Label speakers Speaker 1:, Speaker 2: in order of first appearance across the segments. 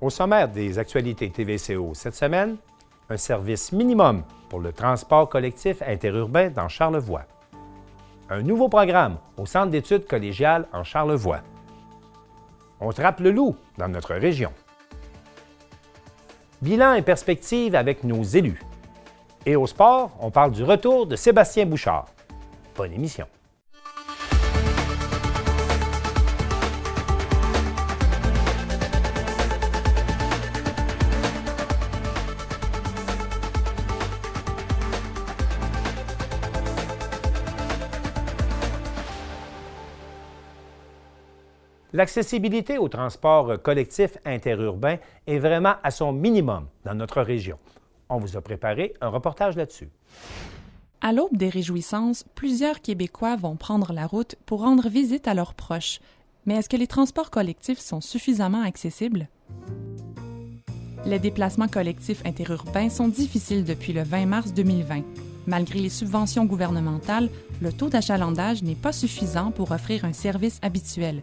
Speaker 1: Au sommaire des actualités TVCO cette semaine, un service minimum pour le transport collectif interurbain dans Charlevoix. Un nouveau programme au Centre d'études collégiales en Charlevoix. On trappe le loup dans notre région. Bilan et perspectives avec nos élus. Et au sport, on parle du retour de Sébastien Bouchard. Bonne émission. L'accessibilité au transport collectif interurbain est vraiment à son minimum dans notre région. On vous a préparé un reportage là-dessus.
Speaker 2: À l'aube des réjouissances, plusieurs Québécois vont prendre la route pour rendre visite à leurs proches. Mais est-ce que les transports collectifs sont suffisamment accessibles? Les déplacements collectifs interurbains sont difficiles depuis le 20 mars 2020. Malgré les subventions gouvernementales, le taux d'achalandage n'est pas suffisant pour offrir un service habituel.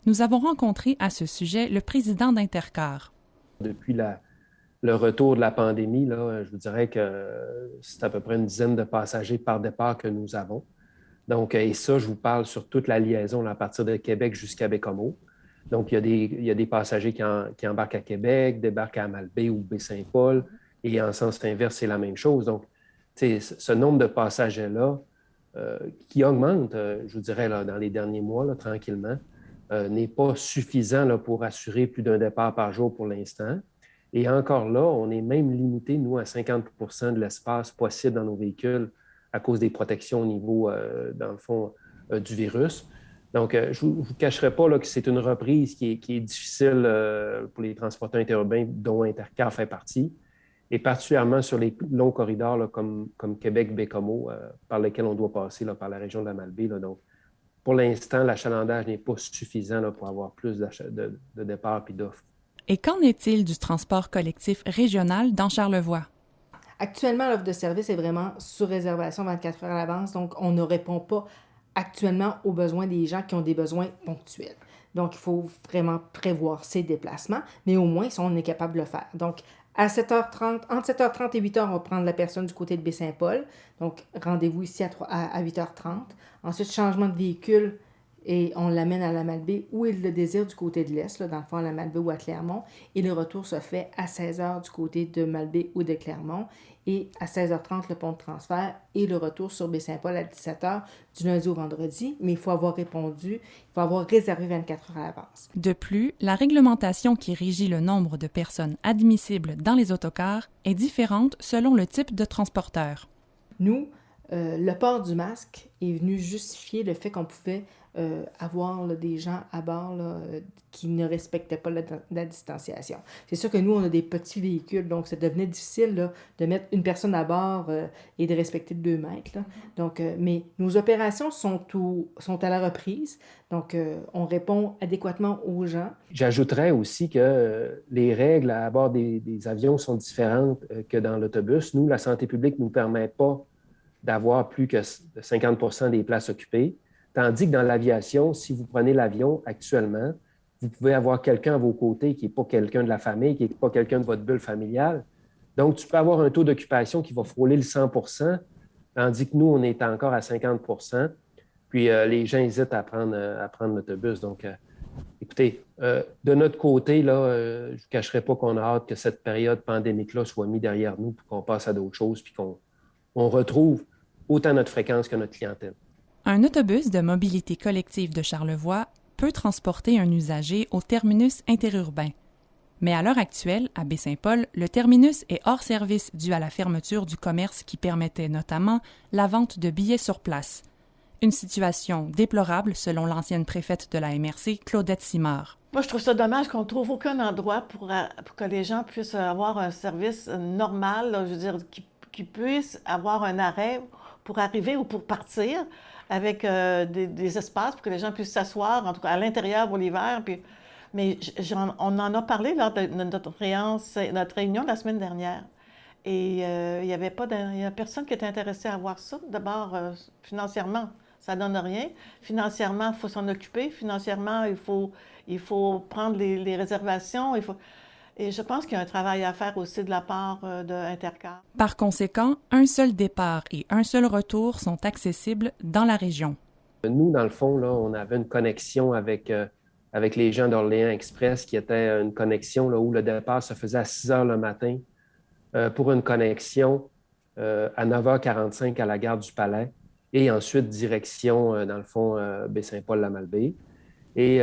Speaker 2: Nous avons rencontré à ce sujet le président d'Intercar.
Speaker 3: Depuis le retour de la pandémie, là, je vous dirais que c'est à peu près une dizaine de passagers par départ que nous avons. Donc, et ça, je vous parle sur toute la liaison là, à partir de Québec jusqu'à Bécomo. Donc, il y a des passagers qui embarquent à Québec, débarquent à Malbaie ou Baie-Saint-Paul, et en sens inverse, c'est la même chose. Donc, ce nombre de passagers-là qui augmente, je vous dirais, là, dans les derniers mois, là, tranquillement, n'est pas suffisant là, pour assurer plus d'un départ par jour pour l'instant. Et encore là, on est même limité, nous, à 50 % de l'espace possible dans nos véhicules à cause des protections au niveau, dans le fond, du virus. Donc, je ne vous cacherai pas là, que c'est une reprise qui est difficile pour les transporteurs interurbains, dont Intercar fait partie, et particulièrement sur les longs corridors là, comme Québec-Bécomo, par lesquels on doit passer là, par la région de la Malbaie. Là. Donc, pour l'instant, l'achalandage n'est pas suffisant là, pour avoir plus de départs et d'offres.
Speaker 2: Et qu'en est-il du transport collectif régional dans Charlevoix?
Speaker 4: Actuellement, l'offre de service est vraiment sur réservation 24 heures à l'avance, donc on ne répond pas actuellement aux besoins des gens qui ont des besoins ponctuels. Donc, il faut vraiment prévoir ces déplacements, mais au moins, on est capable de le faire. Donc, à 7h30, entre 7h30 et 8h, on va prendre la personne du côté de Baie-Saint-Paul. Donc, rendez-vous ici à 8h30. Ensuite, changement de véhicule et on l'amène à la Malbaie où il le désire du côté de l'Est, là, dans le fond à la Malbaie ou à Clermont. Et le retour se fait à 16h du côté de Malbaie ou de Clermont. Et à 16h30, le pont de transfert et le retour sur Baie-Saint-Paul à 17h du lundi au vendredi. Mais il faut avoir répondu, il faut avoir réservé 24 heures à l'avance.
Speaker 2: De plus, la réglementation qui régit le nombre de personnes admissibles dans les autocars est différente selon le type de transporteur.
Speaker 4: Nous, le port du masque est venu justifier le fait qu'on pouvait avoir là, des gens à bord là, qui ne respectaient pas la distanciation. C'est sûr que nous, on a des petits véhicules, donc ça devenait difficile là, de mettre une personne à bord et de respecter 2 mètres. Là. Donc, mais nos opérations sont à la reprise, donc on répond adéquatement aux gens.
Speaker 3: J'ajouterais aussi que les règles à bord des avions sont différentes que dans l'autobus. Nous, la santé publique ne nous permet pas d'avoir plus que 50 % des places occupées. Tandis que dans l'aviation, si vous prenez l'avion actuellement, vous pouvez avoir quelqu'un à vos côtés qui n'est pas quelqu'un de la famille, qui n'est pas quelqu'un de votre bulle familiale. Donc, tu peux avoir un taux d'occupation qui va frôler le 100 %, tandis que nous, on est encore à 50 %. Puis, les gens hésitent à prendre l'autobus. Donc, écoutez, de notre côté, là, je ne vous cacherai pas qu'on a hâte que cette période pandémique-là soit mise derrière nous pour qu'on passe à d'autres choses puis qu'on retrouve autant notre fréquence que notre clientèle.
Speaker 2: Un autobus de mobilité collective de Charlevoix peut transporter un usager au terminus interurbain. Mais à l'heure actuelle, à Baie-Saint-Paul, le terminus est hors service dû à la fermeture du commerce qui permettait notamment la vente de billets sur place. Une situation déplorable selon l'ancienne préfète de la MRC, Claudette Simard.
Speaker 5: Moi, je trouve ça dommage qu'on ne trouve aucun endroit pour que les gens puissent avoir un service normal, là, je veux dire, qu'ils puissent avoir un arrêt pour arriver ou pour partir, avec des espaces pour que les gens puissent s'asseoir, en tout cas à l'intérieur pour l'hiver. Puis, mais on en a parlé lors de notre réunion la semaine dernière. Et il y avait personne qui était intéressé à voir ça. D'abord, financièrement, ça ne donne rien. Financièrement, il faut s'en occuper. Financièrement, il faut prendre les réservations. Et je pense qu'il y a un travail à faire aussi de la part de Intercar.
Speaker 2: Par conséquent, un seul départ et un seul retour sont accessibles dans la région.
Speaker 3: Nous, dans le fond, là, on avait une connexion avec les gens d'Orléans Express, qui était une connexion là, où le départ se faisait à 6 heures le matin pour une connexion à 9h45 à la gare du Palais et ensuite direction, dans le fond, Baie-Saint-Paul-la-Malbaie. Et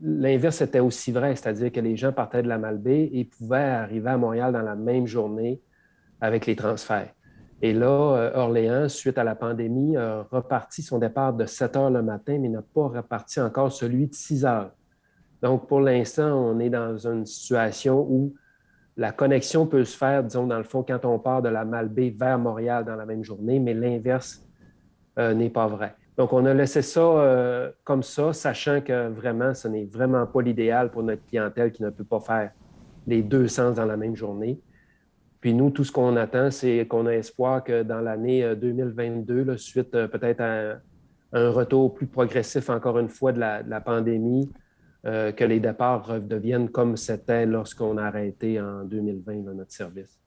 Speaker 3: l'inverse était aussi vrai, c'est-à-dire que les gens partaient de la Malbaie et pouvaient arriver à Montréal dans la même journée avec les transferts. Et là, Orléans, suite à la pandémie, a reparti son départ de 7 heures le matin, mais n'a pas reparti encore celui de 6 heures. Donc, pour l'instant, on est dans une situation où la connexion peut se faire, disons, dans le fond, quand on part de la Malbaie vers Montréal dans la même journée, mais l'inverse n'est pas vrai. Donc, on a laissé ça comme ça, sachant que vraiment, ce n'est vraiment pas l'idéal pour notre clientèle qui ne peut pas faire les deux sens dans la même journée. Puis nous, tout ce qu'on attend, c'est qu'on a espoir que dans l'année 2022, là, suite peut-être à un retour plus progressif, encore une fois, de la pandémie, que les départs redeviennent comme c'était lorsqu'on a arrêté en 2020 là, notre service.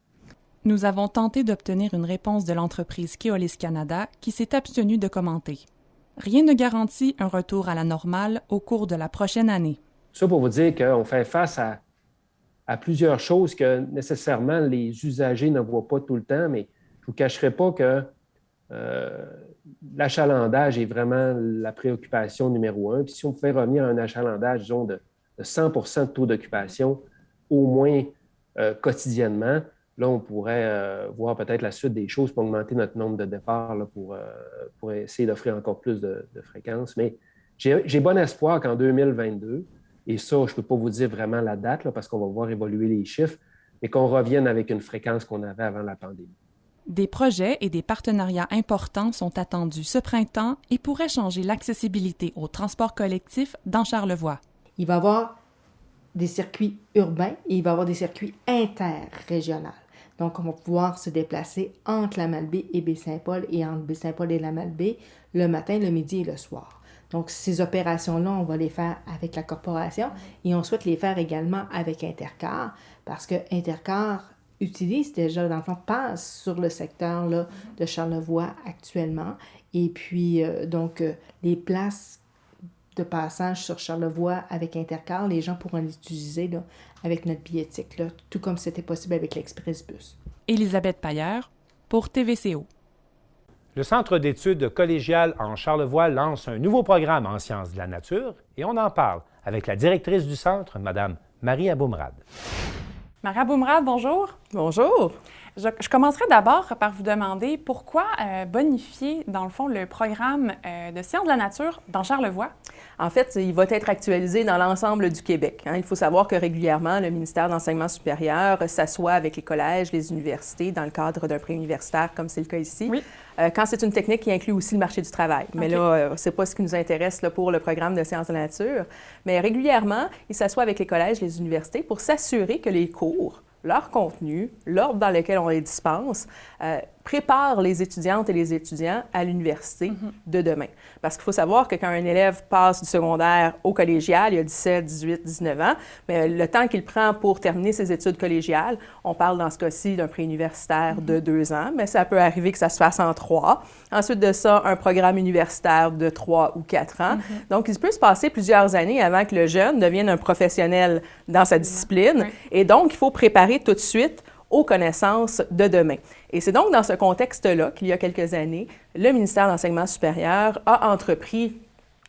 Speaker 2: Nous avons tenté d'obtenir une réponse de l'entreprise Keolis Canada qui s'est abstenue de commenter. Rien ne garantit un retour à la normale au cours de la prochaine année.
Speaker 3: Ça pour vous dire qu'on fait face à plusieurs choses que nécessairement les usagers ne voient pas tout le temps, mais je ne vous cacherai pas que l'achalandage est vraiment la préoccupation numéro 1. Puis si on pouvait revenir à un achalandage, disons, de 100% de taux d'occupation, au moins quotidiennement, là, on pourrait voir peut-être la suite des choses pour augmenter notre nombre de départs là, pour essayer d'offrir encore plus de fréquences. Mais j'ai bon espoir qu'en 2022, et ça, je ne peux pas vous dire vraiment la date là, parce qu'on va voir évoluer les chiffres, mais qu'on revienne avec une fréquence qu'on avait avant la pandémie.
Speaker 2: Des projets et des partenariats importants sont attendus ce printemps et pourraient changer l'accessibilité au transport collectif dans Charlevoix.
Speaker 4: Il va y avoir des circuits urbains et il va y avoir des circuits interrégionaux. Donc, on va pouvoir se déplacer entre la Malbaie et Baie-Saint-Paul et entre Baie-Saint-Paul et la Malbaie le matin, le midi et le soir. Donc, ces opérations-là, on va les faire avec la corporation et on souhaite les faire également avec Intercar parce que Intercar utilise déjà, dans le fond, passe sur le secteur là, de Charlevoix actuellement. Et puis, les places de passage sur Charlevoix avec Intercar, les gens pourront l'utiliser là, avec notre billettique, là, tout comme c'était possible avec l'Expressbus.
Speaker 2: Élisabeth Paillère pour TVCO.
Speaker 1: Le Centre d'études collégiales en Charlevoix lance un nouveau programme en sciences de la nature et on en parle avec la directrice du centre, Mme Marie Aboumrad.
Speaker 6: Marie Aboumrad, bonjour.
Speaker 7: Bonjour.
Speaker 6: Je commencerai d'abord par vous demander pourquoi bonifier, dans le fond, le programme de sciences de la nature dans Charlevoix?
Speaker 7: En fait, il va être actualisé dans l'ensemble du Québec. Il faut savoir que régulièrement, le ministère de l'Enseignement supérieur s'assoit avec les collèges, les universités, dans le cadre d'un préuniversitaire, comme c'est le cas ici,
Speaker 6: oui.
Speaker 7: Quand c'est une technique qui inclut aussi le marché du travail. Mais là, c'est pas ce qui nous intéresse là, pour le programme de sciences de la nature. Mais régulièrement, il s'assoit avec les collèges, les universités pour s'assurer que les cours, leur contenu, l'ordre dans lequel on les dispense, prépare les étudiantes et les étudiants à l'université de demain. Parce qu'il faut savoir que quand un élève passe du secondaire au collégial, il a 17, 18, 19 ans, mais le temps qu'il prend pour terminer ses études collégiales, on parle dans ce cas-ci d'un préuniversitaire de 2 ans, mais ça peut arriver que ça se fasse en 3. Ensuite de ça, un programme universitaire de 3 ou 4 ans. Donc, il peut se passer plusieurs années avant que le jeune devienne un professionnel dans sa discipline. Et donc, il faut préparer tout de suite aux connaissances de demain. Et c'est donc dans ce contexte-là qu'il y a quelques années, le ministère de l'Enseignement supérieur a entrepris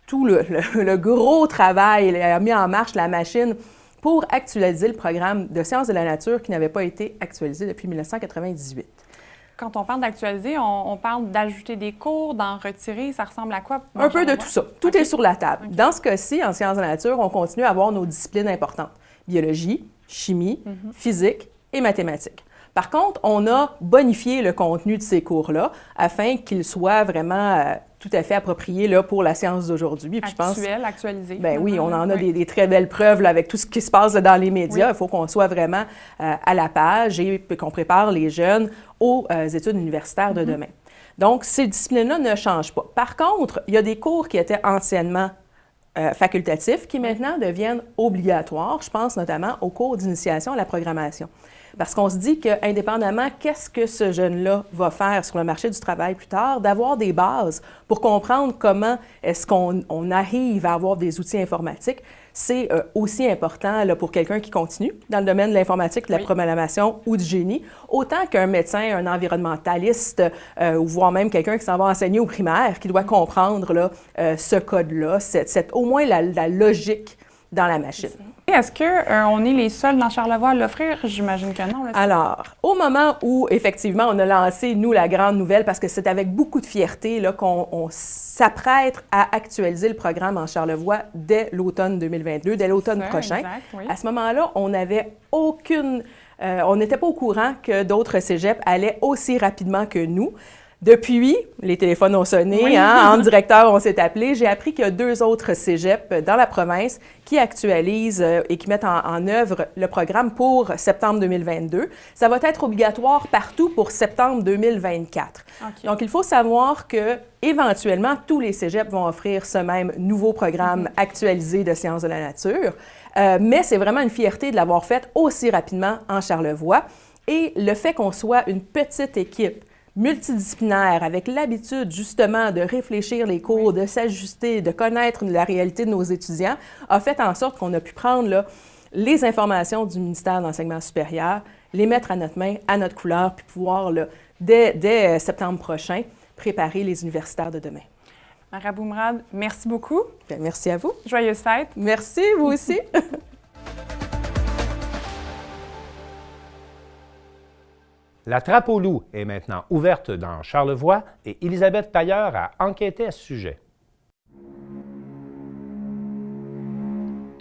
Speaker 7: tout le gros travail, il a mis en marche la machine pour actualiser le programme de sciences de la nature qui n'avait pas été actualisé depuis 1998.
Speaker 6: Quand on parle d'actualiser, on parle d'ajouter des cours, d'en retirer, ça ressemble à quoi?
Speaker 7: Un peu de tout ça. Tout est sur la table. Dans ce cas-ci, en sciences de la nature, on continue à avoir nos disciplines importantes. Biologie, chimie, physique et mathématiques. Par contre, on a bonifié le contenu de ces cours-là afin qu'ils soient vraiment tout à fait appropriés là, pour la science d'aujourd'hui.
Speaker 6: Actualisé.
Speaker 7: Ben oui, on en a des très belles preuves là, avec tout ce qui se passe là, dans les médias. Il faut qu'on soit vraiment à la page et qu'on prépare les jeunes aux études universitaires de demain. Donc, ces disciplines-là ne changent pas. Par contre, il y a des cours qui étaient anciennement facultatifs qui maintenant deviennent obligatoires. Je pense notamment aux cours d'initiation à la programmation. Parce qu'on se dit qu'indépendamment, qu'est-ce que ce jeune-là va faire sur le marché du travail plus tard, d'avoir des bases pour comprendre comment est-ce qu'on arrive à avoir des outils informatiques, c'est aussi important là, pour quelqu'un qui continue dans le domaine de l'informatique, de la programmation ou du génie, autant qu'un médecin, un environnementaliste ou voire même quelqu'un qui s'en va enseigner au primaire, qui doit comprendre là, ce code-là, au moins la logique dans la machine.
Speaker 6: Est-ce qu'on est les seuls dans Charlevoix à l'offrir? J'imagine que non. Là,
Speaker 7: alors, au moment où, effectivement, on a lancé, nous, la grande nouvelle, parce que c'est avec beaucoup de fierté là, qu'on s'apprête à actualiser le programme en Charlevoix dès l'automne 2022, dès l'automne prochain.
Speaker 6: Exact, oui.
Speaker 7: À ce moment-là, on n'avait aucune... on n'était pas au courant que d'autres cégeps allaient aussi rapidement que nous. Depuis, les téléphones ont sonné,
Speaker 6: oui.
Speaker 7: En directeur, on s'est appelé. J'ai appris qu'il y a 2 autres cégeps dans la province qui actualisent et qui mettent en œuvre le programme pour septembre 2022. Ça va être obligatoire partout pour septembre 2024. Okay. Donc, il faut savoir que éventuellement, tous les cégeps vont offrir ce même nouveau programme actualisé de sciences de la nature. Mais c'est vraiment une fierté de l'avoir fait aussi rapidement en Charlevoix. Et le fait qu'on soit une petite équipe multidisciplinaire, avec l'habitude justement de réfléchir les cours, de s'ajuster, de connaître la réalité de nos étudiants, a fait en sorte qu'on a pu prendre là, les informations du ministère de l'Enseignement supérieur, les mettre à notre main, à notre couleur, puis pouvoir, là, dès septembre prochain, préparer les universitaires de demain.
Speaker 6: Maria Boumrad, merci beaucoup.
Speaker 7: Bien, merci à vous.
Speaker 6: Joyeuses fêtes.
Speaker 7: Merci, vous aussi.
Speaker 1: La trappe aux loups est maintenant ouverte dans Charlevoix et Elisabeth Tailleur a enquêté à ce sujet.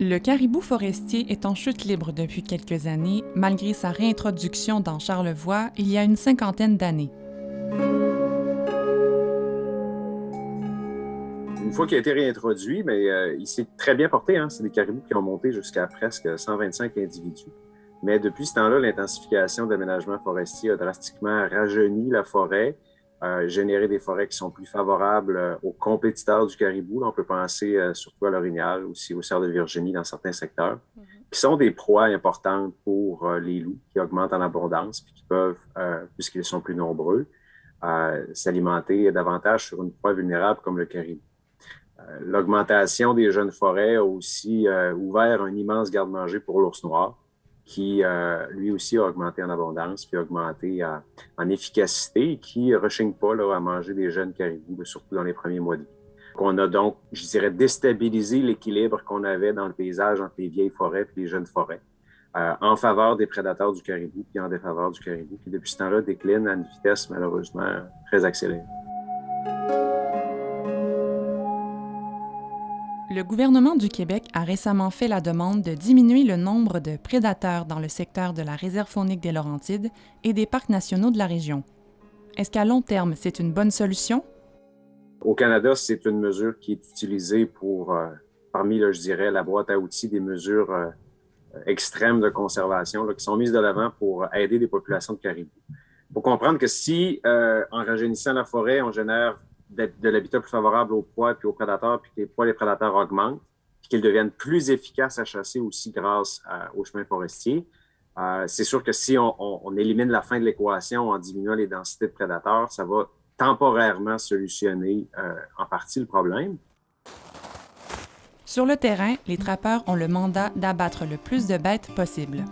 Speaker 2: Le caribou forestier est en chute libre depuis quelques années, malgré sa réintroduction dans Charlevoix il y a une 50aine d'années.
Speaker 8: Une fois qu'il a été réintroduit, mais, il s'est très bien porté. Hein? C'est des caribous qui ont monté jusqu'à presque 125 individus. Mais depuis ce temps-là, l'intensification de l'aménagement forestier a drastiquement rajeuni la forêt, généré des forêts qui sont plus favorables aux compétiteurs du caribou. Là, on peut penser surtout à l'orignal, aussi au cerf de Virginie dans certains secteurs, qui sont des proies importantes pour les loups qui augmentent en abondance puis qui peuvent, puisqu'ils sont plus nombreux, s'alimenter davantage sur une proie vulnérable comme le caribou. L'augmentation des jeunes forêts a aussi ouvert un immense garde-manger pour l'ours noir, qui, lui aussi, a augmenté en abondance, puis a augmenté en efficacité, et qui ne rechigne pas là, à manger des jeunes caribous, surtout dans les premiers mois de vie. On a donc, je dirais, déstabilisé l'équilibre qu'on avait dans le paysage entre les vieilles forêts et les jeunes forêts, en faveur des prédateurs du caribou, puis en défaveur du caribou, qui depuis ce temps-là décline à une vitesse malheureusement très accélérée.
Speaker 2: Le gouvernement du Québec a récemment fait la demande de diminuer le nombre de prédateurs dans le secteur de la réserve faunique des Laurentides et des parcs nationaux de la région. Est-ce qu'à long terme, c'est une bonne solution?
Speaker 8: Au Canada, c'est une mesure qui est utilisée pour, parmi, là, je dirais, la boîte à outils des mesures extrêmes de conservation là, qui sont mises de l'avant pour aider des populations de caribous. Il faut comprendre que si, en rajeunissant la forêt, on génère de l'habitat plus favorable aux proies et aux prédateurs, puis que les proies et les prédateurs augmentent, puis qu'ils deviennent plus efficaces à chasser aussi grâce aux chemins forestiers. C'est sûr que si on élimine la fin de l'équation en diminuant les densités de prédateurs, ça va temporairement solutionner en partie le problème.
Speaker 2: Sur le terrain, les trappeurs ont le mandat d'abattre le plus de bêtes possible.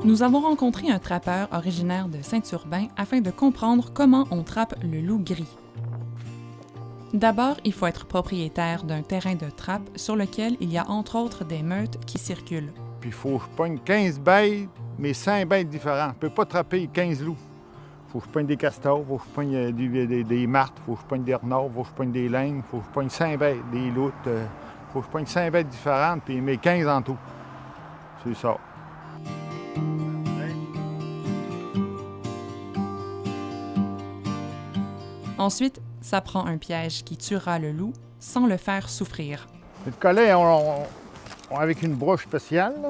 Speaker 2: Nous avons rencontré un trappeur originaire de Saint-Urbain afin de comprendre comment on trappe le loup gris. D'abord, il faut être propriétaire d'un terrain de trappe sur lequel il y a entre autres des meutes qui circulent.
Speaker 9: Puis il faut que je pogne 15 bêtes, mais 5 bêtes différentes. Je ne peux pas trapper 15 loups. Il faut que je pogne des castors, il faut que je pogne des martres, il faut que je pogne des renards, il faut que je pogne des laignes, il faut que je pogne 5 bêtes, des loutres. Il faut que je pogne 5 bêtes différentes, puis mais 15 en tout. C'est ça.
Speaker 2: Ensuite, ça prend un piège qui tuera le loup sans le faire souffrir.
Speaker 9: Le collet, avec une broche spéciale, là,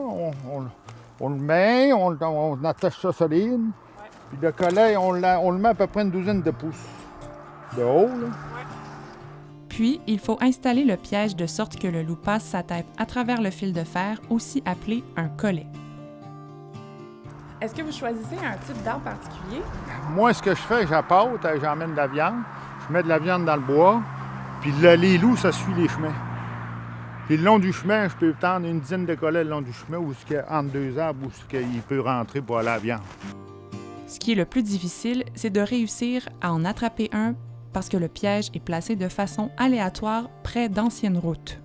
Speaker 9: on le met, on attache ça solide. Puis le collet, on le met à peu près une douzaine de pouces. de haut, là.
Speaker 2: Puis, il faut installer le piège de sorte que le loup passe sa tête à travers le fil de fer, aussi appelé un collet.
Speaker 6: Est-ce que vous choisissez un type d'arbre particulier?
Speaker 9: Moi, ce que je fais, j'apporte, j'emmène de la viande, je mets de la viande dans le bois, puis les loups, ça suit les chemins. Puis le long du chemin, je peux tendre une dizaine de collets le long du chemin, où entre deux arbres, où il peut rentrer pour aller à la viande.
Speaker 2: Ce qui est le plus difficile, c'est de réussir à en attraper un parce que le piège est placé de façon aléatoire près d'anciennes routes.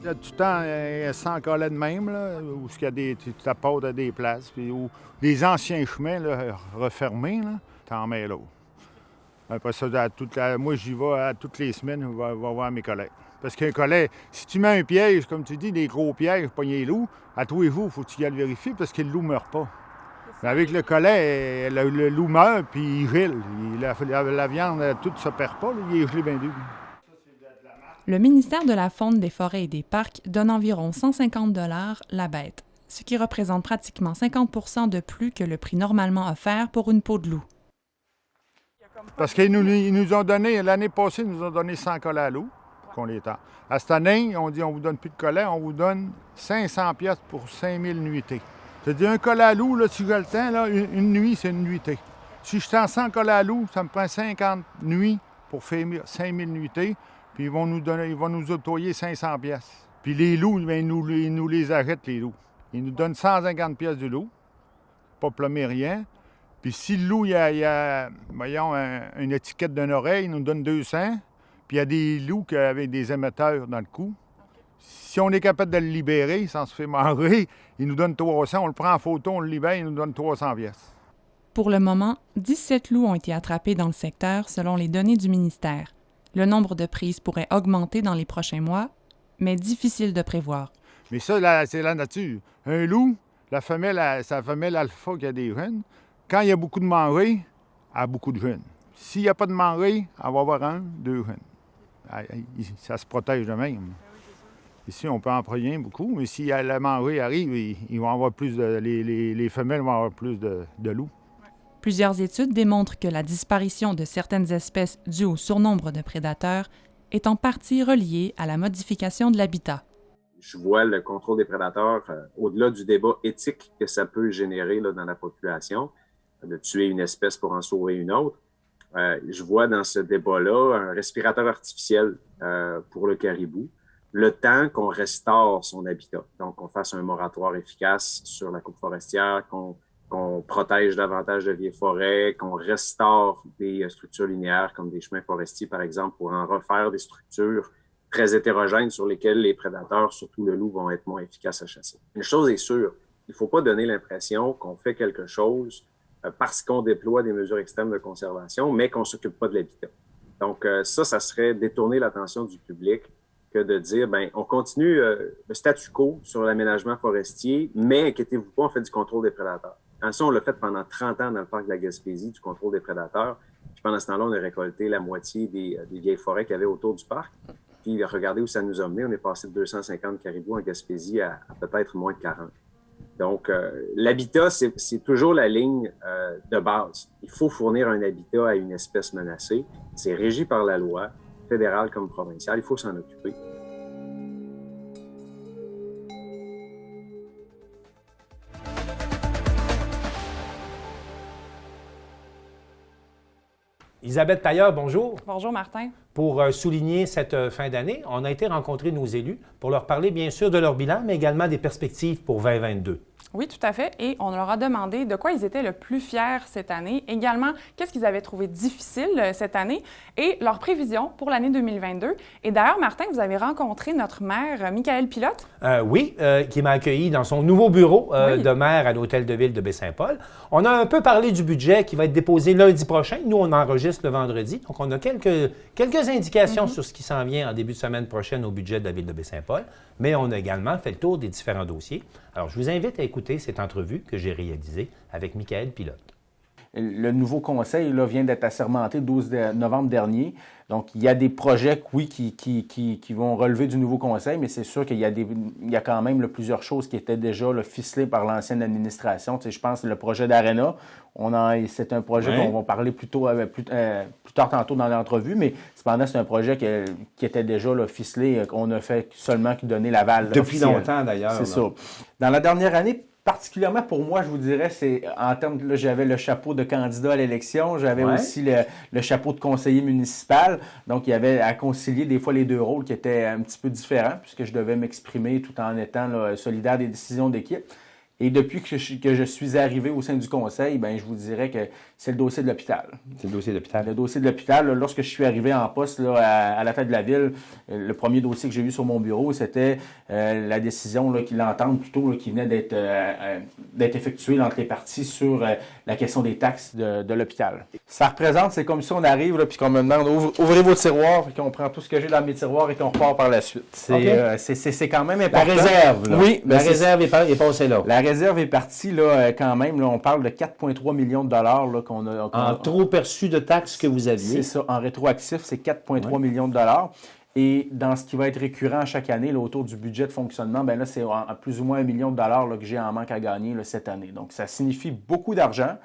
Speaker 9: Il y a tout le temps 100 collets de même, là, où tu t'apportes à des places, puis où des anciens chemins là, refermés, t'en mets l'autre. Après ça, moi, j'y vais toutes les semaines, je vais voir mes collègues. Parce qu'un collet, si tu mets un piège, comme tu dis, des gros pièges pour pogner les loups, à tous les jours, il faut que tu y ailles le vérifier parce que le loup ne meurt pas. Mais avec le collet, le loup meurt puis il gèle. La viande, tout ne se perd pas, là, il est gelé bien dur.
Speaker 2: Le ministère de la Faune, des Forêts et des Parcs donne environ 150 $ la bête, ce qui représente pratiquement 50 % de plus que le prix normalement offert pour une peau de loup.
Speaker 9: Parce qu'ils nous ont donné, l'année passée, ils nous ont donné 100 collets à loup, qu'on les tend. À cette année, on dit on vous donne plus de collets, on vous donne 500 $ pour 5000 nuitées. C'est-à-dire un collet à loup, là, si je le temps, là, une nuit, c'est une nuitée. Si je tends 100 collets à loup, ça me prend 50 nuits pour faire 5000 nuitées, puis ils vont nous octroyer 500 $. Puis les loups, bien, ils nous les achètent, les loups. Ils nous donnent 150 $ du loup, pas plomber rien. Puis si le loup, il y a voyons, une étiquette d'une oreille, il nous donne 200. Puis il y a des loups avec des émetteurs dans le cou. Si on est capable de le libérer sans se faire manger, il nous donne 300. On le prend en photo, on le libère, il nous donne 300 $.
Speaker 2: Pour le moment, 17 loups ont été attrapés dans le secteur selon les données du ministère. Le nombre de prises pourrait augmenter dans les prochains mois, mais difficile de prévoir.
Speaker 9: Mais ça, c'est la nature. Un loup, c'est la femelle alpha qui a des jeunes. Quand il y a beaucoup de manger, elle a beaucoup de jeunes. S'il n'y a pas de manger, elle va avoir 1, 2 jeunes. Ça se protège de même. Ici, on peut en prendre beaucoup, mais si la manger arrive, ils vont avoir plus les femelles vont avoir plus de loups.
Speaker 2: Plusieurs études démontrent que la disparition de certaines espèces due au surnombre de prédateurs est en partie reliée à la modification de l'habitat.
Speaker 8: Je vois le contrôle des prédateurs au-delà du débat éthique que ça peut générer là, dans la population, de tuer une espèce pour en sauver une autre. Je vois dans ce débat-là un respirateur artificiel pour le caribou, le temps qu'on restaure son habitat. Donc, qu'on fasse un moratoire efficace sur la coupe forestière, qu'on protège davantage de vieilles forêts, qu'on restaure des structures linéaires comme des chemins forestiers, par exemple, pour en refaire des structures très hétérogènes sur lesquelles les prédateurs, surtout le loup, vont être moins efficaces à chasser. Une chose est sûre, il ne faut pas donner l'impression qu'on fait quelque chose parce qu'on déploie des mesures extrêmes de conservation, mais qu'on ne s'occupe pas de l'habitat. Donc ça serait détourner l'attention du public que de dire, bien, on continue le statu quo sur l'aménagement forestier, mais inquiétez-vous pas, on fait du contrôle des prédateurs. Ça, on l'a fait pendant 30 ans dans le parc de la Gaspésie, du contrôle des prédateurs. Puis pendant ce temps-là, on a récolté la moitié des vieilles forêts qu'il y avait autour du parc. Puis regardez où ça nous a mené. On est passé de 250 caribous en Gaspésie à peut-être moins de 40. Donc, l'habitat, c'est toujours la ligne de base. Il faut fournir un habitat à une espèce menacée. C'est régi par la loi, fédérale comme provinciale. Il faut s'en occuper.
Speaker 1: Isabelle Tailleur, bonjour.
Speaker 6: Bonjour, Martin.
Speaker 1: Pour souligner cette fin d'année, on a été rencontrer nos élus pour leur parler bien sûr de leur bilan, mais également des perspectives pour 2022.
Speaker 6: Oui, tout à fait. Et on leur a demandé de quoi ils étaient le plus fiers cette année. Également, qu'est-ce qu'ils avaient trouvé difficile cette année et leurs prévisions pour l'année 2022. Et d'ailleurs, Martin, vous avez rencontré notre maire, Michael Pilote.
Speaker 1: Oui, qui m'a accueilli dans son nouveau bureau de maire à l'Hôtel de Ville de Baie-Saint-Paul. On a un peu parlé du budget qui va être déposé lundi prochain. Nous, on enregistre le vendredi. Donc, on a quelques indications sur ce qui s'en vient en début de semaine prochaine au budget de la Ville de Baie-Saint-Paul. Mais on a également fait le tour des différents dossiers. Alors, je vous invite à écouter cette entrevue que j'ai réalisée avec Michael Pilote.
Speaker 10: le nouveau conseil là, vient d'être assermenté le 12 novembre dernier. Donc, il y a des projets, oui, qui vont relever du nouveau conseil, mais c'est sûr qu'il y a quand même plusieurs choses qui étaient déjà ficelées par l'ancienne administration. Tu sais, je pense que le projet d'Arena, c'est un projet qu'on va parler plus tard tantôt dans l'entrevue, mais cependant, c'est un projet qui était déjà ficelé, qu'on a fait seulement que donner l'aval.
Speaker 1: Depuis
Speaker 10: officiel.
Speaker 1: longtemps, d'ailleurs.
Speaker 10: C'est ça. Dans la dernière année, particulièrement pour moi, je vous dirais, c'est en termes là, j'avais le chapeau de candidat à l'élection, j'avais aussi le chapeau de conseiller municipal. Donc, il y avait à concilier des fois les deux rôles qui étaient un petit peu différents, puisque je devais m'exprimer tout en étant solidaire des décisions d'équipe. Et depuis que je suis arrivé au sein du conseil, ben je vous dirais que c'est le dossier de l'hôpital.
Speaker 1: C'est le dossier de l'hôpital.
Speaker 10: Le dossier de l'hôpital, là, lorsque je suis arrivé en poste là, à la tête de la ville, le premier dossier que j'ai vu sur mon bureau, c'était la décision, l'entente plutôt, qui venait d'être effectuée entre les parties sur la question des taxes de l'hôpital. Ça représente, c'est comme si on arrive, là, puis qu'on me demande ouvrez vos tiroirs, puis qu'on prend tout ce que j'ai dans mes tiroirs et qu'on repart par la suite. C'est quand même important.
Speaker 1: La réserve, là.
Speaker 10: Oui.
Speaker 1: La réserve est passée là.
Speaker 10: La réserve est partie, là, quand même. Là, on parle de 4,3 millions de dollars là, qu'on a.
Speaker 1: En trop perçu de taxes que vous aviez.
Speaker 10: C'est ça. En rétroactif, c'est 4,3 millions de dollars. Et dans ce qui va être récurrent chaque année, là, autour du budget de fonctionnement, ben là, c'est plus ou moins 1 million de dollars là, que j'ai en manque à gagner là, cette année. Donc, ça signifie beaucoup d'argent.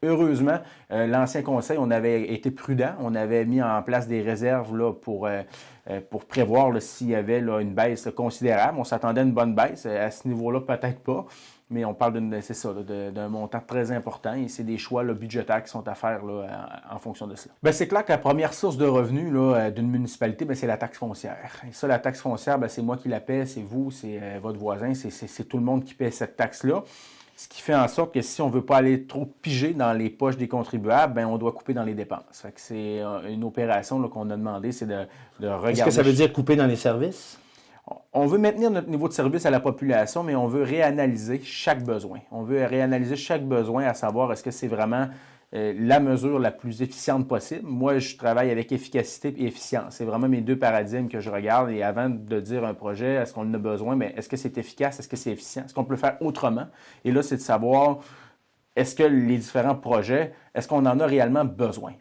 Speaker 10: Heureusement, l'ancien conseil, on avait été prudent. On avait mis en place des réserves là, pour prévoir s'il y avait là, une baisse considérable. On s'attendait à une bonne baisse. À ce niveau-là, peut-être pas. Mais on parle d'un montant très important et c'est des choix là, budgétaires qui sont à faire là, en fonction de cela. Bien, c'est clair que la première source de revenus là, d'une municipalité, bien, c'est la taxe foncière. Et ça, la taxe foncière, bien, c'est moi qui la paie, c'est vous, c'est votre voisin, c'est tout le monde qui paie cette taxe-là. Ce qui fait en sorte que si on ne veut pas aller trop piger dans les poches des contribuables, bien, on doit couper dans les dépenses. Fait que c'est une opération là, qu'on a demandé, c'est de regarder...
Speaker 1: Est-ce que ça veut dire couper dans les services?
Speaker 10: On veut maintenir notre niveau de service à la population, mais on veut réanalyser chaque besoin. On veut réanalyser chaque besoin à savoir est-ce que c'est vraiment la mesure la plus efficiente possible. Moi, je travaille avec efficacité et efficience. C'est vraiment mes deux paradigmes que je regarde. Et avant de dire un projet, est-ce qu'on en a besoin, mais est-ce que c'est efficace, est-ce que c'est efficient? Est-ce qu'on peut le faire autrement? Et là, c'est de savoir est-ce que les différents projets, est-ce qu'on en a réellement besoin?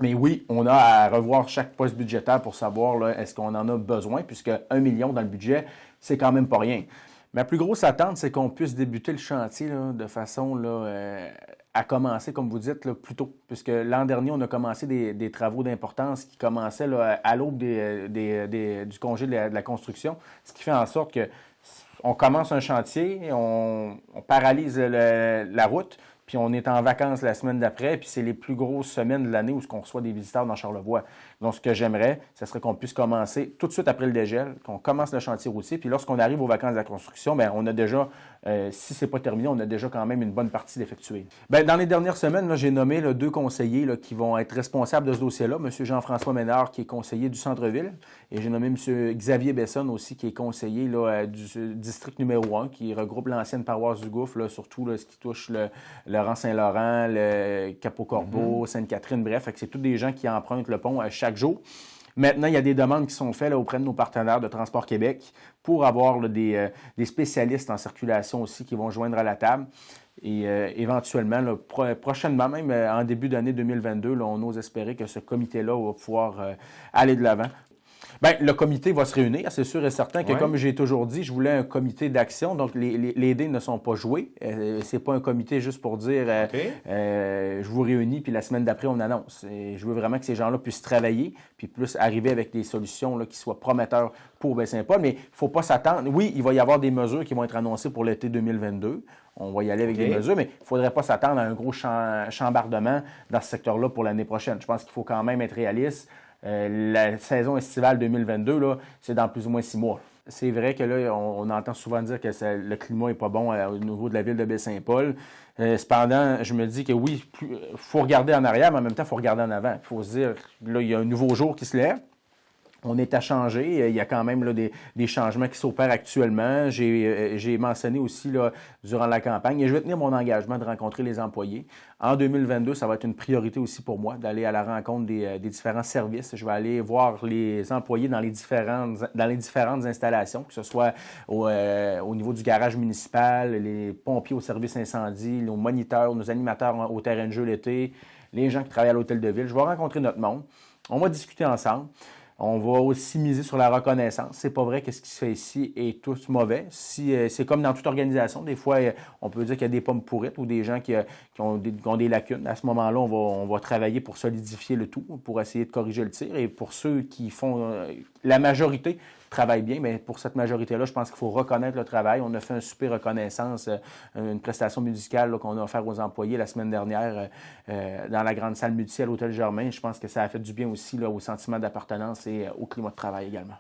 Speaker 10: Mais oui, on a à revoir chaque poste budgétaire pour savoir là, est-ce qu'on en a besoin, puisque 1 million dans le budget, c'est quand même pas rien. Ma plus grosse attente, c'est qu'on puisse débuter le chantier là, de façon là, à commencer, comme vous dites, là, plus tôt. Puisque l'an dernier, on a commencé des travaux d'importance qui commençaient là, à l'aube du congé de la construction, ce qui fait en sorte que on commence un chantier, on paralyse la route, puis on est en vacances la semaine d'après, puis c'est les plus grosses semaines de l'année où on reçoit des visiteurs dans Charlevoix. Donc, ce que j'aimerais, ce serait qu'on puisse commencer tout de suite après le dégel, qu'on commence le chantier routier, puis lorsqu'on arrive aux vacances de la construction, bien, on a déjà, si ce n'est pas terminé, on a déjà quand même une bonne partie d'effectuer. Bien, dans les dernières semaines, là, j'ai nommé là, 2 conseillers là, qui vont être responsables de ce dossier-là. M. Jean-François Ménard, qui est conseiller du centre-ville, et j'ai nommé M. Xavier Besson aussi, qui est conseiller là, du district numéro 1, qui regroupe l'ancienne paroisse du Gouffre, là, surtout là, ce qui touche le Laurent-Saint-Laurent, le Cap-au-Corbeau, Sainte-Catherine, bref, c'est tous des gens qui empruntent le pont chaque jour. Maintenant, il y a des demandes qui sont faites là, auprès de nos partenaires de Transport Québec pour avoir là, des spécialistes en circulation aussi qui vont joindre à la table. Et éventuellement, là, prochainement, même en début d'année 2022, là, on ose espérer que ce comité-là va pouvoir aller de l'avant. Bien, le comité va se réunir, c'est sûr et certain que, comme j'ai toujours dit, je voulais un comité d'action, donc les dés ne sont pas joués. C'est pas un comité juste pour dire je vous réunis, puis la semaine d'après, on annonce. Je veux vraiment que ces gens-là puissent travailler, puis plus arriver avec des solutions là, qui soient prometteurs pour Baie-Saint-Paul, mais il ne faut pas s'attendre. Oui, il va y avoir des mesures qui vont être annoncées pour l'été 2022. On va y aller avec des mesures, mais il ne faudrait pas s'attendre à un gros chambardement dans ce secteur-là pour l'année prochaine. Je pense qu'il faut quand même être réaliste. La saison estivale 2022, là, c'est dans plus ou moins 6 mois. C'est vrai que là, on entend souvent dire que le climat n'est pas bon au niveau de la ville de Baie-Saint-Paul. Cependant, je me dis que oui, il faut regarder en arrière, mais en même temps, il faut regarder en avant. Il faut se dire, là, il y a un nouveau jour qui se lève. On est à changer. Il y a quand même là, des changements qui s'opèrent actuellement. J'ai mentionné aussi là, durant la campagne, et je vais tenir mon engagement de rencontrer les employés. En 2022, ça va être une priorité aussi pour moi d'aller à la rencontre des différents services. Je vais aller voir les employés dans les différentes installations, que ce soit au niveau du garage municipal, les pompiers au service incendie, nos moniteurs, nos animateurs au terrain de jeu l'été, les gens qui travaillent à l'hôtel de ville. Je vais rencontrer notre monde. On va discuter ensemble. On va aussi miser sur la reconnaissance. C'est pas vrai que ce qui se fait ici est tout mauvais. C'est comme dans toute organisation. Des fois, on peut dire qu'il y a des pommes pourrites ou des gens qui ont des lacunes. À ce moment-là, on va travailler pour solidifier le tout, pour essayer de corriger le tir. Et pour ceux qui font la majorité travaillent bien, mais pour cette majorité-là, je pense qu'il faut reconnaître le travail. On a fait un super reconnaissance, une prestation musicale là, qu'on a offert aux employés la semaine dernière dans la grande salle multi à l'Hôtel Germain. Je pense que ça a fait du bien aussi là, au sentiment d'appartenance et au climat de travail également.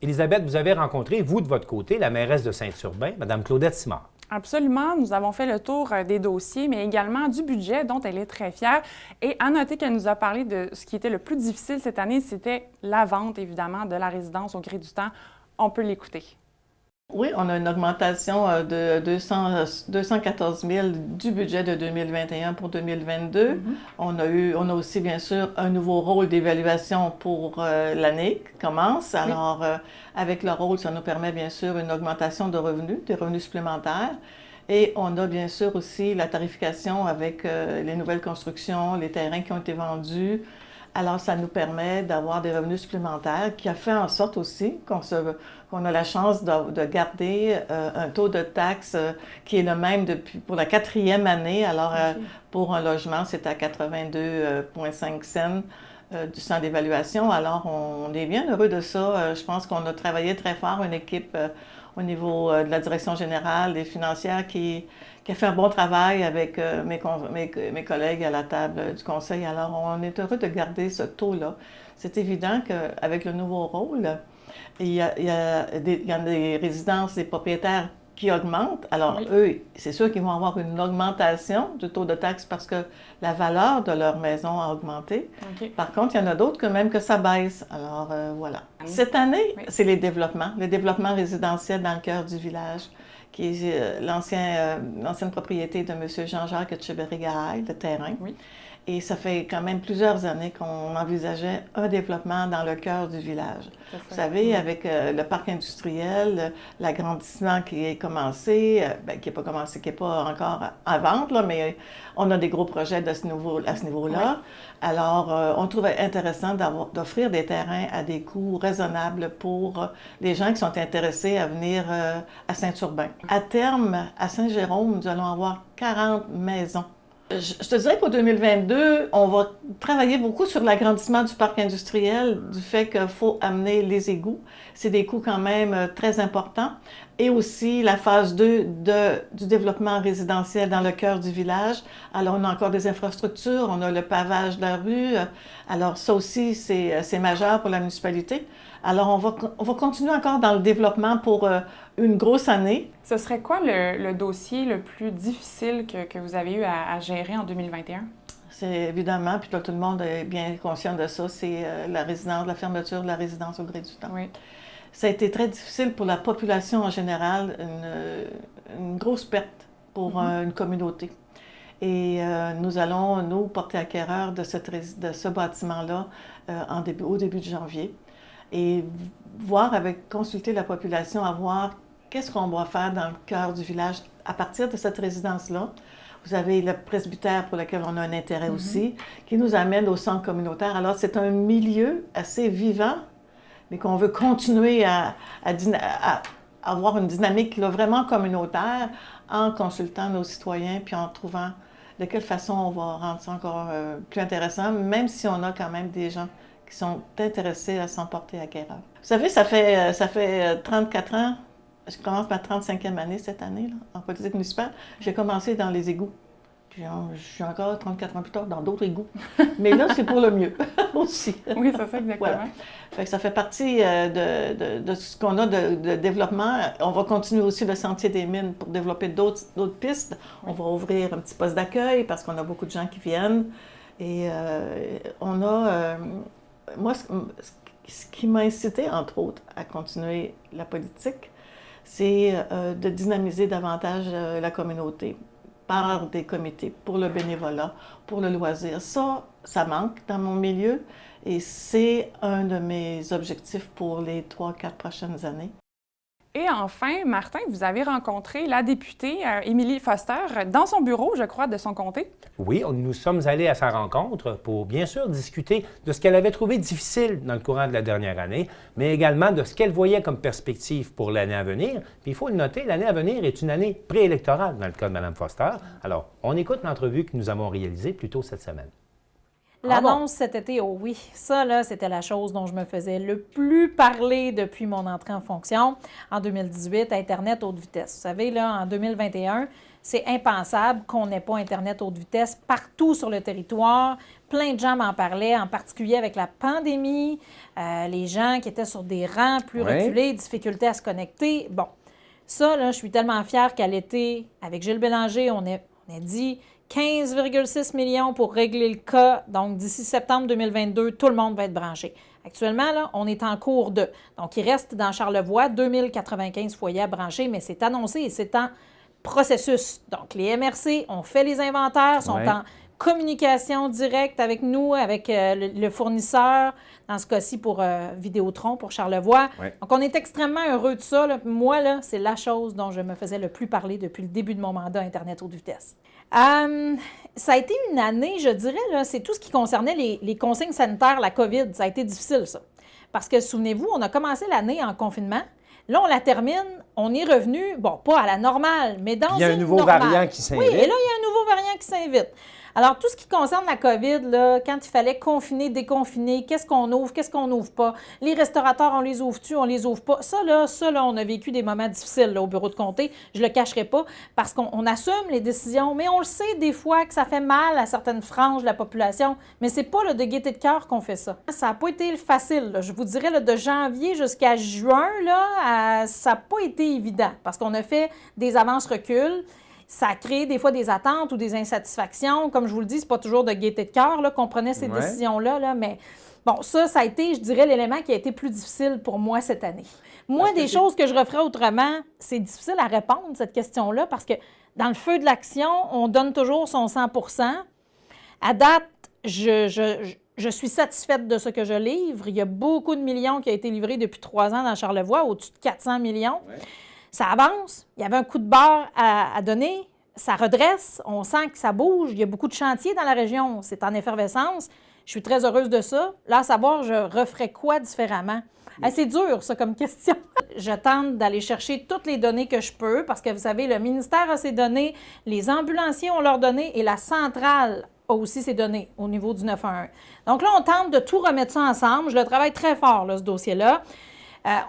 Speaker 1: Élisabeth, vous avez rencontré, vous, de votre côté, la mairesse de Saint-Urbain, Mme Claudette Simard.
Speaker 6: Absolument. Nous avons fait le tour des dossiers, mais également du budget dont elle est très fière. Et à noter qu'elle nous a parlé de ce qui était le plus difficile cette année, c'était la vente, évidemment, de la résidence au gré du temps. On peut l'écouter.
Speaker 5: Oui, on a une augmentation de 214 000 du budget de 2021 pour 2022. On a aussi, bien sûr, un nouveau rôle d'évaluation pour l'année qui commence. Alors, avec le rôle, ça nous permet, bien sûr, une augmentation de revenus, des revenus supplémentaires. Et on a, bien sûr, aussi la tarification avec les nouvelles constructions, les terrains qui ont été vendus. Alors, ça nous permet d'avoir des revenus supplémentaires qui a fait en sorte aussi qu'on a la chance de garder un taux de taxe qui est le même pour la 4e année. Alors, pour un logement, c'est à 82,5 cents du centre d'évaluation. Alors, on est bien heureux de ça. Je pense qu'on a travaillé très fort, une équipe au niveau de la direction générale, des financières qui a fait un bon travail avec mes collègues à la table du conseil. Alors, on est heureux de garder ce taux-là. C'est évident qu'avec le nouveau rôle, il y a des résidences, des propriétaires qui augmentent. Alors, eux, c'est sûr qu'ils vont avoir une augmentation du taux de taxe parce que la valeur de leur maison a augmenté. Par contre, il y en a d'autres que ça baisse. Alors, voilà. Cette année, c'est les développements résidentiels dans le cœur du village, qui est l'ancienne propriété de M. Jean-Jacques Etcheberry-Gahaï, le terrain. Et ça fait quand même plusieurs années qu'on envisageait un développement dans le cœur du village. Vous savez, avec le parc industriel, l'agrandissement qui est commencé, qui n'est pas encore en vente, là, mais on a des gros projets à ce niveau-là. Alors, on trouvait intéressant d'offrir des terrains à des coûts raisonnables pour les gens qui sont intéressés à venir à Saint-Urbain. À terme, à Saint-Jérôme, nous allons avoir 40 maisons. Je te dirais qu'au 2022, on va travailler beaucoup sur l'agrandissement du parc industriel, du fait qu'il faut amener les égouts. C'est des coûts quand même très importants. Et aussi la phase 2 du développement résidentiel dans le cœur du village. Alors, on a encore des infrastructures, on a le pavage de la rue. Alors, ça aussi, c'est majeur pour la municipalité. Alors, on va continuer encore dans le développement pour une grosse année.
Speaker 6: Ce serait quoi le dossier le plus difficile que vous avez eu à gérer en 2021?
Speaker 5: C'est évidemment, puis là, tout le monde est bien conscient de ça, c'est la fermeture de la résidence au gré du temps. Ça a été très difficile pour la population en général, une grosse perte pour une communauté. Et nous allons, nous, porter acquéreur de ce bâtiment-là au début de janvier. Et consulter la population, à voir qu'est-ce qu'on va faire dans le cœur du village à partir de cette résidence-là. Vous avez le presbytère pour lequel on a un intérêt aussi, qui nous amène au centre communautaire. Alors, c'est un milieu assez vivant, mais qu'on veut continuer à avoir une dynamique là, vraiment communautaire en consultant nos citoyens puis en trouvant de quelle façon on va rendre ça encore plus intéressant, même si on a quand même des gens qui sont intéressés à s'en porter acquéreur. Vous savez, ça fait 34 ans, je commence ma 35e année cette année là, en politique municipale. J'ai commencé dans les égouts. Puis je suis encore 34 ans plus tard dans d'autres égouts. Mais là, c'est pour le mieux aussi.
Speaker 6: Oui, c'est ça, exactement.
Speaker 5: Voilà. Fait que ça fait partie de ce qu'on a de développement. On va continuer aussi le sentier des mines pour développer d'autres pistes. On va ouvrir un petit poste d'accueil parce qu'on a beaucoup de gens qui viennent. Et on a... moi, ce qui m'a incité, entre autres, à continuer la politique, c'est de dynamiser davantage la communauté par des comités pour le bénévolat, pour le loisir. Ça manque dans mon milieu et c'est un de mes objectifs pour les 3-4 prochaines années.
Speaker 6: Et enfin, Martin, vous avez rencontré la députée Émilie Foster dans son bureau, je crois, de son comté.
Speaker 1: Oui, nous sommes allés à sa rencontre pour bien sûr discuter de ce qu'elle avait trouvé difficile dans le courant de la dernière année, mais également de ce qu'elle voyait comme perspective pour l'année à venir. Puis il faut le noter, l'année à venir est une année préélectorale dans le cas de Mme Foster. Alors, on écoute l'entrevue que nous avons réalisée plus tôt cette semaine.
Speaker 11: L'annonce cet été, oh oui, ça, là, c'était la chose dont je me faisais le plus parler depuis mon entrée en fonction en 2018, Internet haute vitesse. Vous savez, là, en 2021, c'est impensable qu'on n'ait pas Internet haute vitesse partout sur le territoire. Plein de gens m'en parlaient, en particulier avec la pandémie, les gens qui étaient sur des rangs plus reculés, difficultés à se connecter. Bon, ça, là, je suis tellement fière qu'à l'été, avec Gilles Bélanger, on a dit 15,6 millions pour régler le cas. Donc, d'ici septembre 2022, tout le monde va être branché. Actuellement, là, on est en cours de. Donc, il reste dans Charlevoix 2095 foyers à brancher, mais c'est annoncé et c'est en processus. Donc, les MRC ont fait les inventaires, sont en communication directe avec nous, avec le fournisseur, dans ce cas-ci pour Vidéotron, pour Charlevoix. Donc, on est extrêmement heureux de ça. Là. Moi, là, c'est la chose dont je me faisais le plus parler depuis le début de mon mandat Internet haute vitesse. Ça a été une année, je dirais, là, c'est tout ce qui concernait les consignes sanitaires, la COVID. Ça a été difficile, ça. Parce que, souvenez-vous, on a commencé l'année en confinement. Là, on la termine, on est revenu, bon, pas à la normale, mais dans une normale.
Speaker 1: Il y a un nouveau variant qui s'invite.
Speaker 11: Oui, et là, il y a un nouveau variant qui s'invite. Alors, tout ce qui concerne la COVID, là, quand il fallait confiner, déconfiner, qu'est-ce qu'on ouvre, qu'est-ce qu'on n'ouvre pas, les restaurateurs, on les ouvre-tu, on les ouvre pas. Ça, on a vécu des moments difficiles là, au bureau de comté. Je le cacherai pas parce qu'on assume les décisions, mais on le sait des fois que ça fait mal à certaines franges de la population, mais c'est pas là, de gaieté de cœur qu'on fait ça. Ça n'a pas été facile. Là. Je vous dirais, là, de janvier jusqu'à juin, là, ça n'a pas été évident parce qu'on a fait des avances-reculs. Ça a créé des fois des attentes ou des insatisfactions. Comme je vous le dis, c'est pas toujours de gaieté de cœur qu'on prenait ces décisions-là, là, mais bon, ça a été, je dirais, l'élément qui a été plus difficile pour moi cette année. Moi, des choses que je referais autrement, c'est difficile à répondre, cette question-là, parce que dans le feu de l'action, on donne toujours son 100 %. À date, je suis satisfaite de ce que je livre. Il y a beaucoup de millions qui ont été livrés depuis 3 ans dans Charlevoix, au-dessus de 400 millions. Ça avance, il y avait un coup de barre à donner, ça redresse, on sent que ça bouge, il y a beaucoup de chantiers dans la région, c'est en effervescence. Je suis très heureuse de ça. Là, à savoir, je referais quoi différemment? C'est dur, ça, comme question. Je tente d'aller chercher toutes les données que je peux parce que, vous savez, le ministère a ses données, les ambulanciers ont leurs données et la centrale a aussi ses données au niveau du 911. Donc là, on tente de tout remettre ça ensemble. Je le travaille très fort, là, ce dossier-là.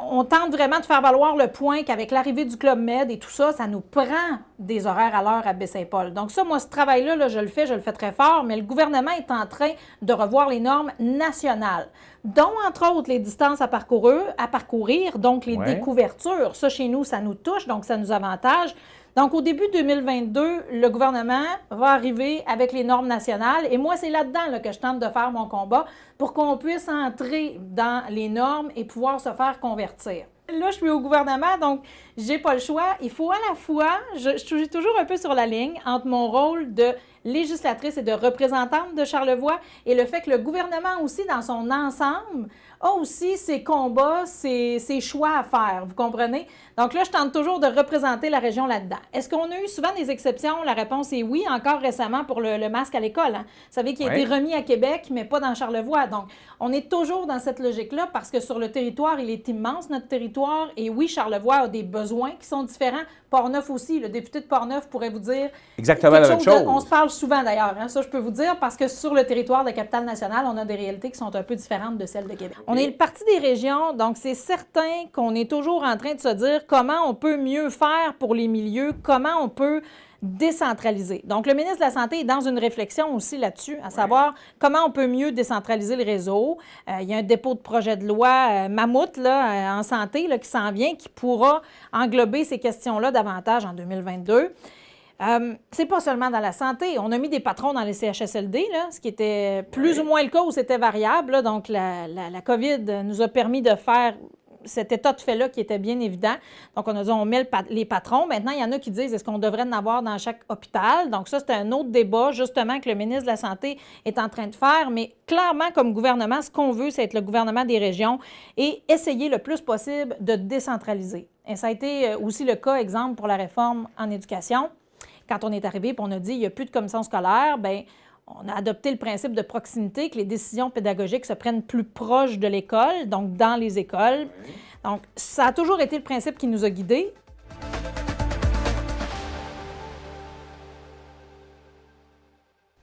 Speaker 11: On tente vraiment de faire valoir le point qu'avec l'arrivée du Club Med et tout ça, ça nous prend des horaires à l'heure à Baie-Saint-Paul. Donc ça, moi, ce travail-là, là, je le fais très fort, mais le gouvernement est en train de revoir les normes nationales, dont, entre autres, les distances à parcourir, donc les découvertures. Ça, chez nous, ça nous touche, donc ça nous avantage. Donc, au début 2022, le gouvernement va arriver avec les normes nationales et moi, c'est là-dedans là, que je tente de faire mon combat pour qu'on puisse entrer dans les normes et pouvoir se faire convertir. Là, je suis au gouvernement, donc j'ai pas le choix. Il faut à la fois, je suis toujours un peu sur la ligne entre mon rôle de législatrice et de représentante de Charlevoix et le fait que le gouvernement aussi, dans son ensemble, a aussi ses combats, ses choix à faire, vous comprenez? Donc là, je tente toujours de représenter la région là-dedans. Est-ce qu'on a eu souvent des exceptions? La réponse est oui, encore récemment pour le masque à l'école. Hein? Vous savez qu'il a été remis à Québec, mais pas dans Charlevoix. Donc, on est toujours dans cette logique-là parce que sur le territoire, il est immense, notre territoire. Et oui, Charlevoix a des besoins qui sont différents. Portneuf aussi, le député de Portneuf pourrait vous dire
Speaker 1: exactement la même chose.
Speaker 11: On se parle souvent d'ailleurs, hein? Ça je peux vous dire, parce que sur le territoire de la Capitale-Nationale, on a des réalités qui sont un peu différentes de celles de Québec. On est le parti des régions, donc c'est certain qu'on est toujours en train de se dire comment on peut mieux faire pour les milieux, comment on peut décentraliser. Donc, le ministre de la Santé est dans une réflexion aussi là-dessus, à savoir comment on peut mieux décentraliser le réseau. Il y a un dépôt de projet de loi mammouth là, en santé là, qui s'en vient, qui pourra englober ces questions-là davantage en 2022. C'est pas seulement dans la santé. On a mis des patrons dans les CHSLD, là, ce qui était plus ou moins le cas où c'était variable. Là. Donc, la COVID nous a permis de faire cet état de fait-là qui était bien évident. Donc, on a dit, on met les patrons. Maintenant, il y en a qui disent, est-ce qu'on devrait en avoir dans chaque hôpital? Donc, ça, c'est un autre débat, justement, que le ministre de la Santé est en train de faire. Mais clairement, comme gouvernement, ce qu'on veut, c'est être le gouvernement des régions et essayer le plus possible de décentraliser. Et ça a été aussi le cas, exemple, pour la réforme en éducation. Quand on est arrivé et on a dit, il n'y a plus de commission scolaire, bien, on a adopté le principe de proximité, que les décisions pédagogiques se prennent plus proches de l'école, donc dans les écoles. Donc, ça a toujours été le principe qui nous a guidés.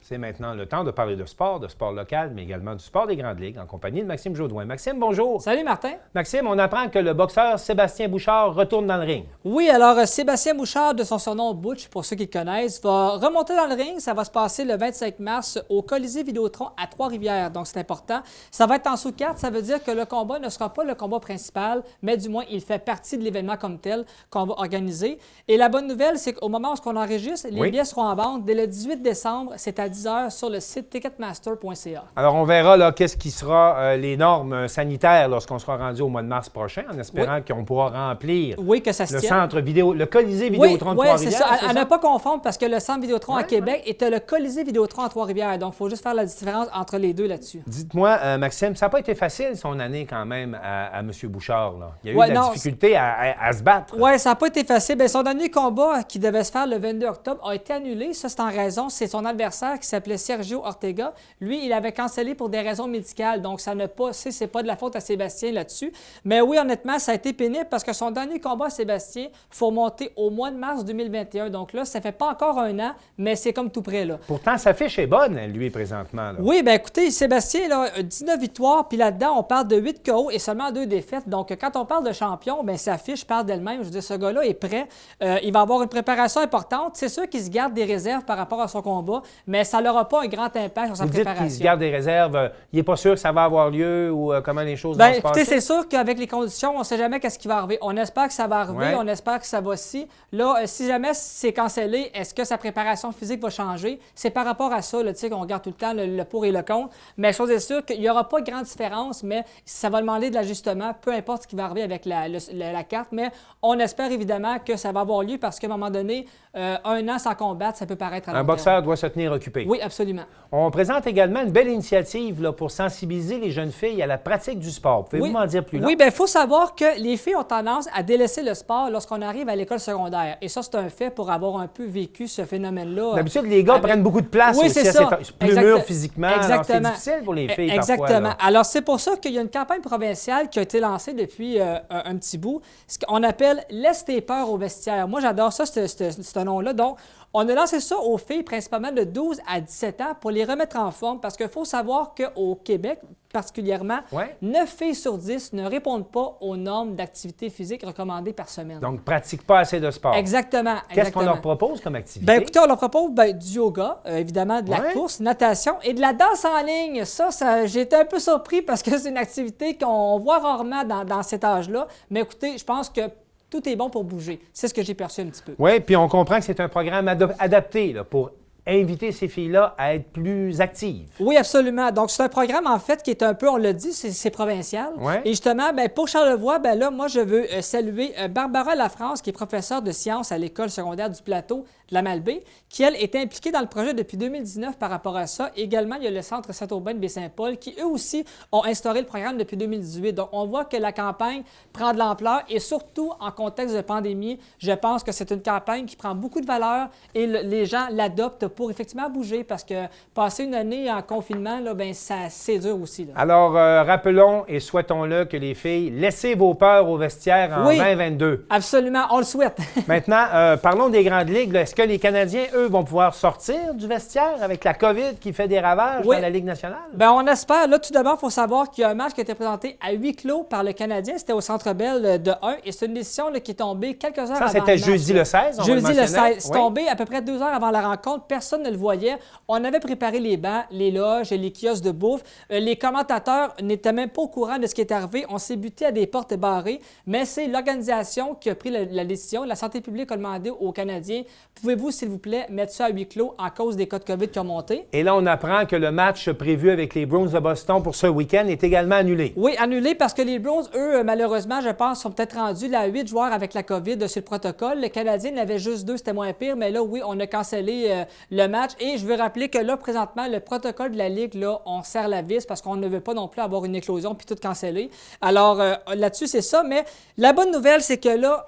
Speaker 1: C'est maintenant le temps de parler de sport local, mais également du sport des grandes ligues, en compagnie de Maxime Jodoin. Maxime, bonjour.
Speaker 12: Salut, Martin.
Speaker 1: Maxime, on apprend que le boxeur Sébastien Bouchard retourne dans le ring.
Speaker 12: Oui, alors Sébastien Bouchard, de son surnom Butch, pour ceux qui le connaissent, va remonter dans le ring. Ça va se passer le 25 mars au Colisée Vidéotron à Trois-Rivières, donc c'est important. Ça va être en sous-carte, ça veut dire que le combat ne sera pas le combat principal, mais du moins, il fait partie de l'événement comme tel qu'on va organiser. Et la bonne nouvelle, c'est qu'au moment où on enregistre, les billets seront en vente dès le 18 décembre, c'est à 10h sur le site ticketmaster.ca.
Speaker 1: Alors, on verra là qu'est-ce qui sera les normes sanitaires lorsqu'on sera rendu au mois de mars prochain, en espérant qu'on pourra remplir
Speaker 12: que ça se
Speaker 1: le
Speaker 12: tienne.
Speaker 1: Centre vidéo, le Colisée Vidéotron de Trois-Rivières.
Speaker 12: Oui, c'est ça. À ne pas confondre, parce que le Centre Vidéotron à Québec était le Colisée Vidéotron à Trois-Rivières. Donc, il faut juste faire la différence entre les deux là-dessus.
Speaker 1: Dites-moi, Maxime, ça n'a pas été facile son année quand même à M. Bouchard. Là. Il y a eu de la difficulté à se battre.
Speaker 12: Oui, ça n'a pas été facile. Bien, son dernier combat qui devait se faire le 22 octobre a été annulé. Ça, c'est en raison, c'est son adversaire qui s'appelait Sergio Ortega. Lui, il avait cancellé pour des raisons médicales. Donc, ça n'a pas, c'est pas de la faute à Sébastien là-dessus. Mais oui, honnêtement, ça a été pénible parce que son dernier combat, Sébastien, il faut remonter au mois de mars 2021. Donc là, ça fait pas encore un an, mais c'est comme tout près, là.
Speaker 1: Pourtant, sa fiche est bonne, lui, présentement. Là.
Speaker 12: Oui, bien écoutez, Sébastien, là, 19 victoires, puis là-dedans, on parle de 8 KO et seulement 2 défaites. Donc, quand on parle de champion, bien, sa fiche parle d'elle-même. Je veux dire, ce gars-là est prêt. Il va avoir une préparation importante. C'est sûr qu'il se garde des réserves par rapport à son combat, mais ça n'aura pas un grand impact sur sa préparation.
Speaker 1: Qu'il se garde des réserves, il n'est pas sûr que ça va avoir lieu ou comment les choses vont se passer?
Speaker 12: Écoutez, c'est sûr qu'avec les conditions, on ne sait jamais qu'est-ce qui va arriver. On espère que ça va arriver, on espère que ça va aussi. Là, si jamais c'est cancellé, est-ce que sa préparation physique va changer? C'est par rapport à ça, tu sais, qu'on regarde tout le temps le pour et le contre. Mais chose est sûre qu'il n'y aura pas de grande différence, mais ça va demander de l'ajustement, peu importe ce qui va arriver avec la carte. Mais on espère évidemment que ça va avoir lieu parce qu'à un moment donné, un an sans combattre, ça peut paraître à long terme.
Speaker 1: Un boxeur doit se tenir occupé.
Speaker 12: Oui, absolument.
Speaker 1: On présente également une belle initiative là, pour sensibiliser les jeunes filles à la pratique du sport. Pouvez-vous m'en dire plus long?
Speaker 12: Oui, bien, il faut savoir que les filles ont tendance à délaisser le sport lorsqu'on arrive à l'école secondaire. Et ça, c'est un fait pour avoir un peu vécu ce phénomène-là.
Speaker 1: D'habitude, les gars prennent beaucoup de place aussi
Speaker 12: c'est ça.
Speaker 1: plus mûrs physiquement.
Speaker 12: Exactement.
Speaker 1: C'est difficile pour les filles
Speaker 12: Exactement.
Speaker 1: parfois. Là.
Speaker 12: Alors, c'est pour ça qu'il y a une campagne provinciale qui a été lancée depuis un petit bout, ce qu'on appelle « Laisse tes peurs au vestiaire ». Moi, j'adore ça, ce nom-là. Donc, on a lancé ça aux filles principalement de 12 à 17 ans pour les remettre en forme parce qu'il faut savoir qu'au Québec, particulièrement, 9 filles sur 10 ne répondent pas aux normes d'activité physique recommandées par semaine.
Speaker 1: Donc, ne pratiquent pas assez de sport.
Speaker 12: Exactement.
Speaker 1: Qu'est-ce qu'on leur propose comme activité?
Speaker 12: Bien, écoutez, on leur propose du yoga, évidemment, de la course, natation et de la danse en ligne. Ça j'ai été un peu surpris parce que c'est une activité qu'on voit rarement dans cet âge-là. Mais écoutez, je pense que tout est bon pour bouger. C'est ce que j'ai perçu un petit peu.
Speaker 1: Oui, puis on comprend que c'est un programme adapté là, pour inviter ces filles-là à être plus actives.
Speaker 12: Oui, absolument. Donc, c'est un programme, en fait, qui est un peu, on l'a dit, c'est provincial. Et justement, bien, pour Charlevoix, bien là, moi, je veux saluer Barbara Lafrance, qui est professeure de sciences à l'École secondaire du Plateau de la Malbaie, qui, elle, est impliquée dans le projet depuis 2019 par rapport à ça. Également, il y a le Centre Saint-Aubin de Baie-Saint-Paul, qui, eux aussi, ont instauré le programme depuis 2018. Donc, on voit que la campagne prend de l'ampleur et surtout, en contexte de pandémie, je pense que c'est une campagne qui prend beaucoup de valeur et les gens l'adoptent pour effectivement bouger parce que passer une année en confinement, là, ben, c'est dur aussi. Là.
Speaker 1: Alors, rappelons et souhaitons-le que les filles, laissez vos peurs au vestiaire en 2022.
Speaker 12: Absolument, on le souhaite.
Speaker 1: Maintenant, parlons des grandes ligues. Est-ce que les Canadiens, eux, vont pouvoir sortir du vestiaire avec la COVID qui fait des ravages dans la Ligue nationale?
Speaker 12: Bien, on espère. Là, tout d'abord, il faut savoir qu'il y a un match qui a été présenté à huis clos par le Canadien. C'était au Centre Bell de 1 et c'est une décision là, qui est tombée quelques heures avant le match.
Speaker 1: Ça, c'était jeudi le 16,
Speaker 12: Jeudi le 16. C'est tombé à peu près 2 heures avant la rencontre. personne ne le voyait. On avait préparé les bancs, les loges, les kiosques de bouffe. Les commentateurs n'étaient même pas au courant de ce qui est arrivé. On s'est buté à des portes barrées, mais c'est l'organisation qui a pris la décision. La santé publique a demandé aux Canadiens, pouvez-vous, s'il vous plaît, mettre ça à huis clos en cause des cas de COVID qui ont monté?
Speaker 1: Et là, on apprend que le match prévu avec les Bruins de Boston pour ce week-end est également annulé.
Speaker 12: Oui, annulé parce que les Bruins, eux, malheureusement, je pense, sont peut-être rendus là, à 8 joueurs avec la COVID sur le protocole. Le Canadien avait juste 2, c'était moins pire, mais là, oui, on a cancellé le match. Et je veux rappeler que là, présentement, le protocole de la Ligue, là, on serre la vis parce qu'on ne veut pas non plus avoir une éclosion puis tout canceller. Alors, là-dessus, c'est ça. Mais la bonne nouvelle, c'est que là,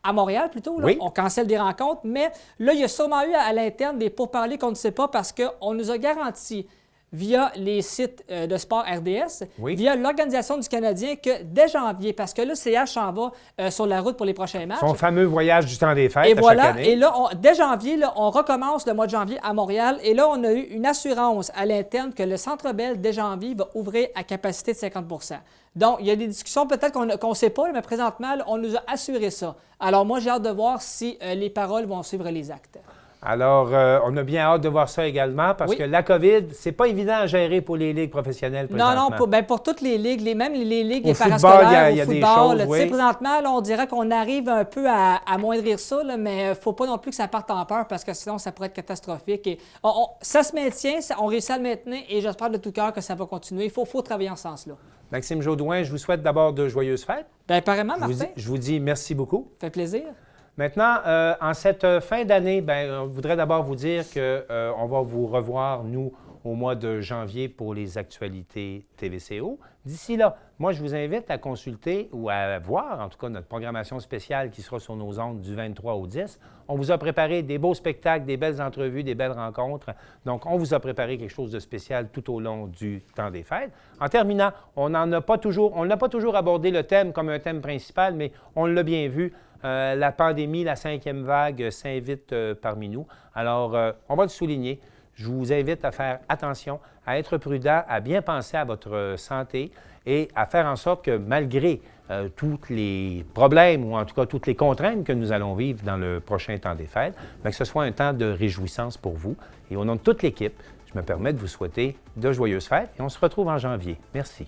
Speaker 12: à Montréal, plutôt, là,
Speaker 1: oui.
Speaker 12: On cancelle des rencontres, mais là, il y a sûrement eu à l'interne des pourparlers qu'on ne sait pas parce qu'on nous a garanti via les sites de sport RDS,
Speaker 1: oui.
Speaker 12: via l'Organisation du Canadien, que dès janvier, parce que là, CH s'en va sur la route pour les prochains matchs.
Speaker 1: Son fameux voyage du temps des fêtes
Speaker 12: et voilà,
Speaker 1: chaque année.
Speaker 12: Et là, dès janvier, là, on recommence le mois de janvier à Montréal. Et là, on a eu une assurance à l'interne que le Centre Bell, dès janvier, va ouvrir à capacité de 50 %. Donc, il y a des discussions peut-être qu'on ne sait pas, mais présentement, là, on nous a assuré ça. Alors, moi, j'ai hâte de voir si les paroles vont suivre les actes.
Speaker 1: Alors, on a bien hâte de voir ça également parce que la COVID, c'est pas évident à gérer pour les ligues professionnelles présentement.
Speaker 12: Non, pour toutes les ligues, même les ligues
Speaker 1: au
Speaker 12: parascolaires,
Speaker 1: il y a
Speaker 12: au football.
Speaker 1: Des choses,
Speaker 12: là,
Speaker 1: oui.
Speaker 12: Présentement, là, on dirait qu'on arrive un peu à amoindrir ça, là, mais il ne faut pas non plus que ça parte en peur parce que sinon, ça pourrait être catastrophique. Et ça se maintient, on réussit à le maintenir et j'espère de tout cœur que ça va continuer. Il faut travailler en ce sens-là.
Speaker 1: Maxime Jaudoin, je vous souhaite d'abord de joyeuses fêtes.
Speaker 12: Bien, apparemment, Martin.
Speaker 1: Je vous dis merci beaucoup.
Speaker 12: Ça fait plaisir.
Speaker 1: Maintenant, en cette fin d'année, on voudrait d'abord vous dire qu'on va vous revoir, nous, au mois de janvier pour les actualités TVCO. D'ici là, moi, je vous invite à consulter ou à voir, en tout cas, notre programmation spéciale qui sera sur nos ondes du 23 au 10. On vous a préparé des beaux spectacles, des belles entrevues, des belles rencontres. Donc, on vous a préparé quelque chose de spécial tout au long du temps des fêtes. En terminant, on n'a pas toujours abordé le thème comme un thème principal, mais on l'a bien vu. La pandémie, la 5e vague s'invite parmi nous. Alors, on va le souligner. Je vous invite à faire attention, à être prudent, à bien penser à votre santé et à faire en sorte que malgré tous les problèmes ou en tout cas toutes les contraintes que nous allons vivre dans le prochain temps des fêtes, que ce soit un temps de réjouissance pour vous. Et au nom de toute l'équipe, je me permets de vous souhaiter de joyeuses fêtes et on se retrouve en janvier. Merci.